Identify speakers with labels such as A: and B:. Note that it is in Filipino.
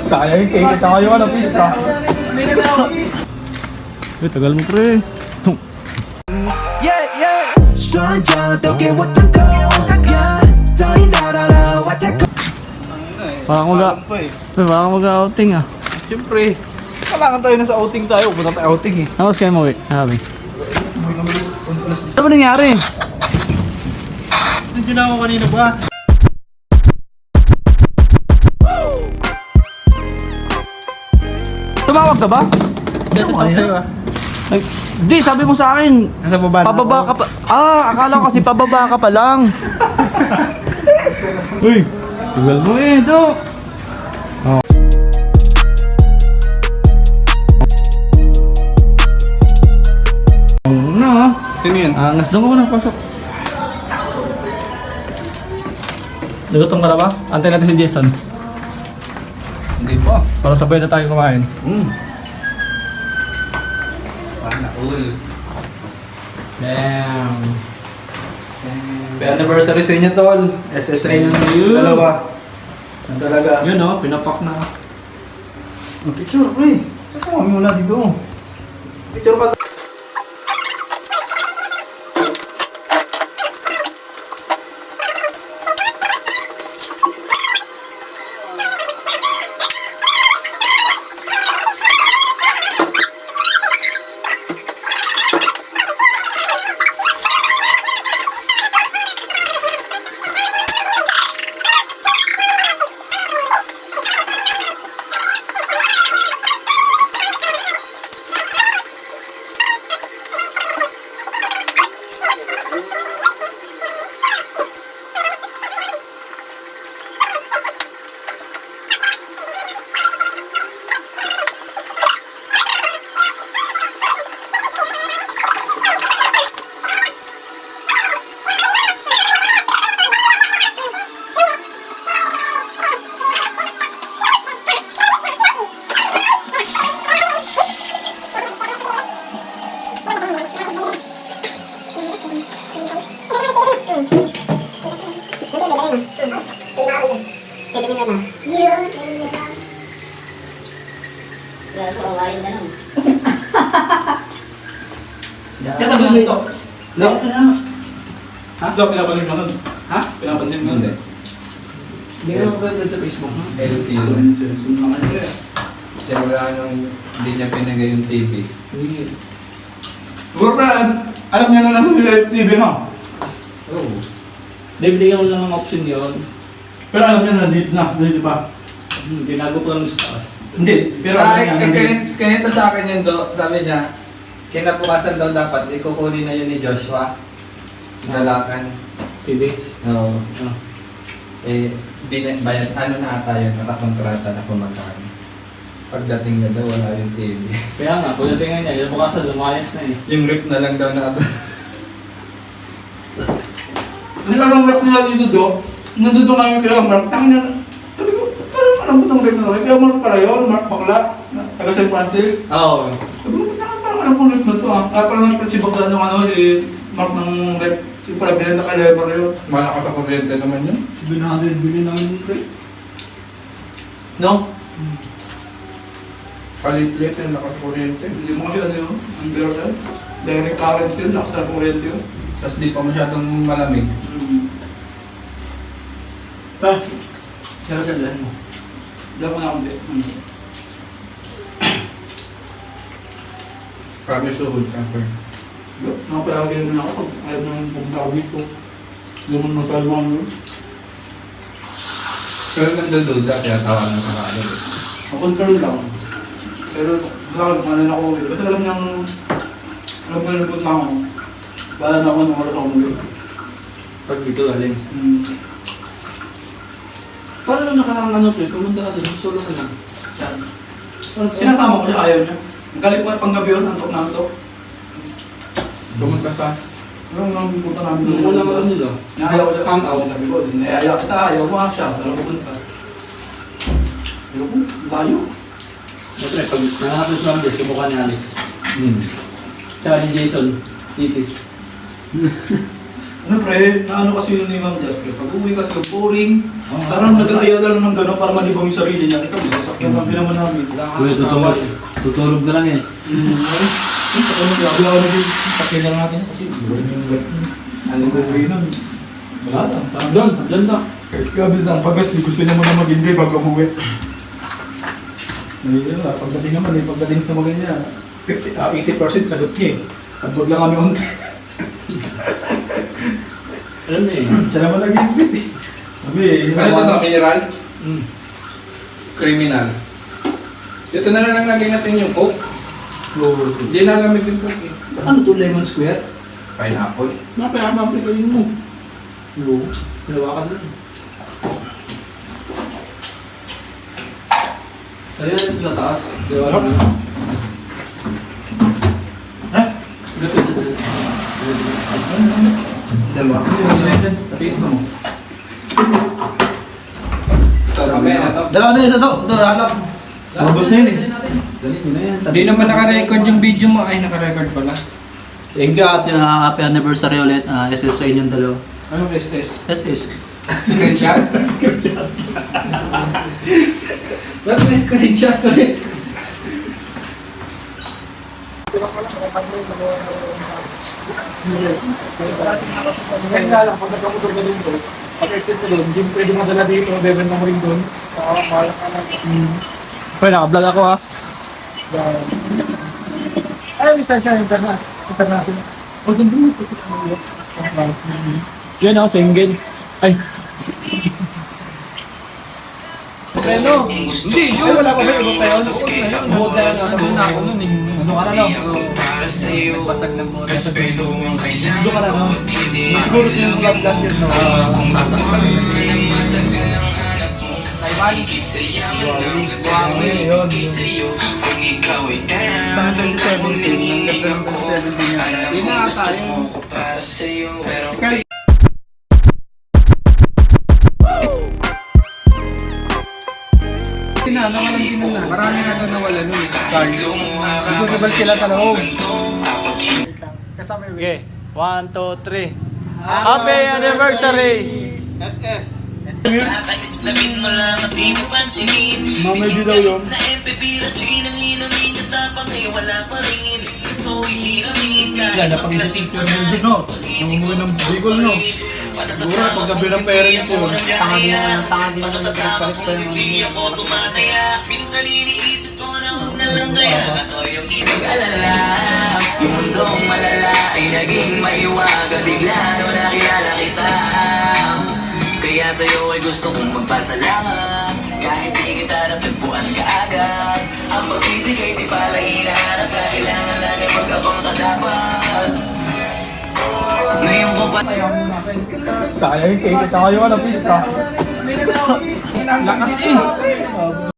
A: Sayang yung cake at saka yung ano, pizza.
B: Uy, tagal mo pre.
C: Yeah, yeah. 双脚都给我腾空 Yeah， 找你到了外太空。
B: Parang mag-outing ah.
A: Siyempre, kailangan tayo na sa outing tayo. Punta tayo outing eh.
B: Tapos kayo mo, sabi. Ano ba nangyari?
A: Nandiyan na ako kanina ba?
B: Tumawag ka ba?
A: Dito ako sa'yo ah.
B: Di, sabi mo sa akin.
A: Nasa baba na
B: Pababa
A: ako.
B: ka pa. Akala ko kasi pababa ka pa lang. Uy, tagal mo eh, Dok.
A: Sino yun?
B: Angas doon ko na pasok. Nagutom ka na ba? Antay natin si Jason.
A: Hindi pa.
B: Para sabay na tayo kumain.
A: Sana all.
B: Damn.
A: May anniversary sa inyo, tol. SSA nyo na
B: Yun.
A: dalawa. Yan talaga.
B: Yun oh, pinapak na.
A: Picture, pre. Saka kami muna dito. Picture ka.
B: Kaya ka doon ito.
A: Lang.
B: Ha?
A: Ito, pinapansin mo nun.
B: Ha?
A: Pinapansin mo nun.
B: Hindi ka mapagod sa Facebook, ha?
D: LC yun. Kaya wala nung hindi niya pinagay yung TV.
B: Hindi.
A: Siguro pa, alam niya na nasa TV na.
D: Oo.
B: Bibigyan ko lang ng option yun.
A: Pero alam niya na dito pa.
B: Tinago ko lang sa taas.
A: Hindi, pero
D: Sa
A: alam niya nandito.
D: ganito sa akin yun, sabi niya, kinabukasan daw dapat, ikukunin na yun ni Joshua. Dalakan.
B: TV.
D: Oo.
B: Ah.
D: Bayad, ano na ata yun, nakakontrata na kumakain. Pagdating na daw, wala yung TV.
B: Kaya nga, pagdating niya, yung bukasan lumayas na eh.
D: Yung rip na lang daw na
A: Ang larang rap nila dito, Do. Nandito kami kaya Mark. Tangin na. Sabi ko, parang butang rap na rin. Kaya Mark pala yun, Mark Bakla. Taga San Francisco.
D: Oo.
A: Sabi ko, parang alam po rap na to ah. Kaya parang naman si Bakla ng ano, si Mark ng rap. Yung pala binenta ka lever yun.
D: Malakas sa kuryente naman yun.
A: 700 bilhin namin yung rap.
D: No? Palit-lit yung lakas kuryente.
A: Hindi mo kasi ano yun, ang biro yun. Direct current yun, lakas na kurente yun.
D: Tapos di pa masyadong malamig.
A: Pa, sara sa dyan mo. Diyan ko na ako din.
D: Kami suhod ka, per.
A: Nakapalagay na ako pag ayaw nang pagkawit ko. Hindi mo nang salwa mo yun.
D: Pero nandududa, kaya tawa na sa kalod.
A: Makontrol lang. Pero sa akin, ano na ako ulit. Kasi alam niyang, alam ko na nagpunta ako. Bala na ako nung oras ako ulit.
B: Pag dito galing. Paano nung nakarang ano to? Pumunta ka doon, solo ka lang.
A: Yan. Sinasama ko siya, ayaw niya. Galing pa panggabi yun, antok na antok.
D: Pumunta ka.
A: Yung nang pupunta namin
B: Nung una ka nila.
A: Naayaw ko siya.
B: Hang out.
A: Sabi ko, nayaya kita, ayaw mo siya. Saan pupunta? Ayaw ko, layo.
B: Siyempre, pag nanganap ng Flanders, kumukha ni Alex. Tsaka ni Jason, titis. Ano pre, naano kasi yun ni Ma'am Jazz pre, pag uwi kasi yung pouring, parang nag-aaya lang ng gano'n para malibang yung sarili niya. Ikaw, sasakyan lang din naman namin.
E: Kuya, tutulog na lang eh.
B: Sa kanya, grabe ako naging sakyan lang natin kasi wala yung
D: Ano ba?
B: uwi nun. Wala lang, parang doon na. Kaya bisan, pag gusto niya muna mag-enjoy pag umuwi. Nalila na, pagdating naman eh, pagdating sa mga niya, 80% sagot niya eh. Pagod lang kami unti.
E: Alam na eh.
B: Siya naman nag-enjoy eh. Sabi eh,
D: Ano ito to, mineral? Criminal. Dito na lang lagay natin yung coke. Hindi na lamig yung coke eh.
B: Ano to, lemon square?
D: Pineapple.
E: Napayapapalikalin mo. Oo. Hinawakan lang.
B: Kaya ito sa taas. Diba? Ha?
E: Gapit sa dalas.
B: Dalawa. Tatiin mo.
D: Ito, mamaya na to.
B: Dalawa na yun ito. Ito, hanap. Mabos na yun eh. Dali mo na yan.
D: Hindi naman naka-record yung video mo. Ay, naka-record pala.
F: Thank you at happy anniversary ulit. SS sa inyong dalawa.
D: Anong SS?
F: SS.
D: Screenshot? Ba't may screenshot ulit?
B: Kaya lang, pag nagkamotor ka din doon, pag-exit mo doon, hindi mo pwede madala dito, bebenta mo rin doon. Mahal ka lang.
E: Pre, naka-vlog ako ha.
B: Ay, lisensya international. O, doon mo ito.
E: Yan ako, single. Ay.
B: Pero, hindi, yun. Ay, wala pa ba? Iba pa yun? Buod na lang ako nun eh. Ano ka na lang?
D: Basag ng bola.
B: Doon ka na no? Siguro siya yung last year no?
D: Taiwan.
B: Huawei, yun.
F: Saan 2017? Hanggang 2017 yan.
D: Hindi na ata yung...
B: Nawalan din na.
D: Marami na doon nawala nun eh.
B: Siguro ba sila talahog?
E: Okay. 1, 2, 3. Happy anniversary!
D: SS.
B: Mamay dilaw yun. Yan, napag-isip ko yun din no. Namumuwi ng Bicol no. Siguro pag sabi ng parents yun.
F: Tanga din naman nagpalit pa yung
C: Yung mundong malala ay naging maiwaga. Bigla no nakilala kita. Kaya sa'yo ay gusto kong magpasalamat. Kahit di kita natagpuan kaagad. Ang magbibigay di pala hinahanap. Kailangan lang ay magkabang kadapat. Ngayon ko pa
B: Sayang yung cake at saka yung pizza.
D: Lakas eh.